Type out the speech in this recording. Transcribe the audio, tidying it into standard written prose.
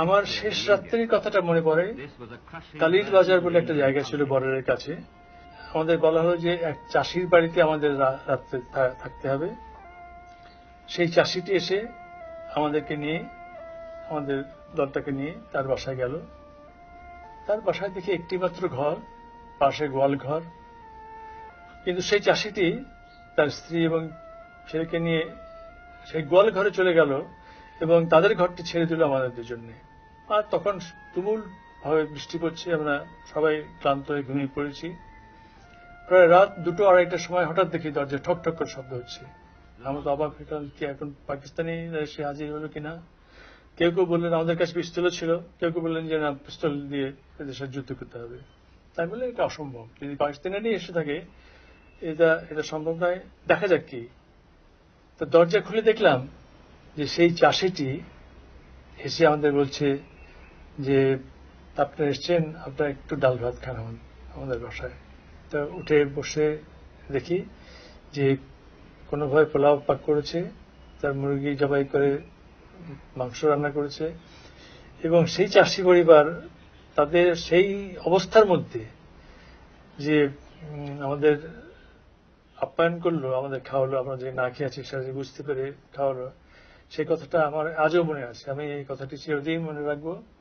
আমার শেষ রাত্রির কথাটা মনে পড়ে। কালির বাজার বলে একটা জায়গা ছিল বর্ডারের কাছে। আমাদের বলা হলো যে এক চাষির বাড়িতে আমাদের রাত্রে থাকতে হবে। সেই চাষিটি এসে আমাদেরকে নিয়ে, আমাদের দলটাকে নিয়ে তার বাসায় গেল। তার বাসায় দেখি একটি মাত্র ঘর, পাশে গোয়াল ঘর। কিন্তু সেই চাষিটি তার স্ত্রী এবং ছেলেকে নিয়ে সেই গোয়াল ঘরে চলে গেল এবং তাদের ঘরটি ছেড়ে দিল আমাদের জন্য। আর তখন তুমুল ভাবে বৃষ্টি পড়ছে, আমরা সবাই ক্লান্ত হয়ে ঘুমিয়ে পড়েছি। প্রায় রাত 2-2-2:30টার সময় হঠাৎ দেখি দরজা ঠক ঠক করে শব্দ হচ্ছে। আমরা তো অবাক হয়ে গেলাম, কি এখন পাকিস্তানি এসে হাজির হলো কিনা। কেউ কেউ বললেন আমাদের কাছে পিস্তলও ছিল, কেউ কেউ বললেন যে না, পিস্তল দিয়ে এদের সাথে যুদ্ধ করতে হবে। তাই বলে এটা অসম্ভব, যদি পাকিস্তানি এসে থাকে এটা সম্ভব নয়, দেখা যাক কি। তো দরজা খুলে দেখলাম যে সেই চাষিটি এসে আমাদের বলছে যে আপনারা এসছেন, আপনারা একটু ডাল ভাত খান আমাদের বাসায়। তো উঠে বসে দেখি যে কোনোভাবে পোলাও পাক করেছে, তার মুরগি জবাই করে মাংস রান্না করেছে। এবং সেই চাষি পরিবার তাদের সেই অবস্থার মধ্যে যে আমাদের আপ্যায়ন করলো, আমাদের খাওয়ালো, আমরা যে না খেয়ে আছি সেটা বুঝতে পেরে খাওয়ালো, সেই কথাটা আমার আজও মনে আছে। আমি এই কথাটি চিরদিন মনে রাখবো।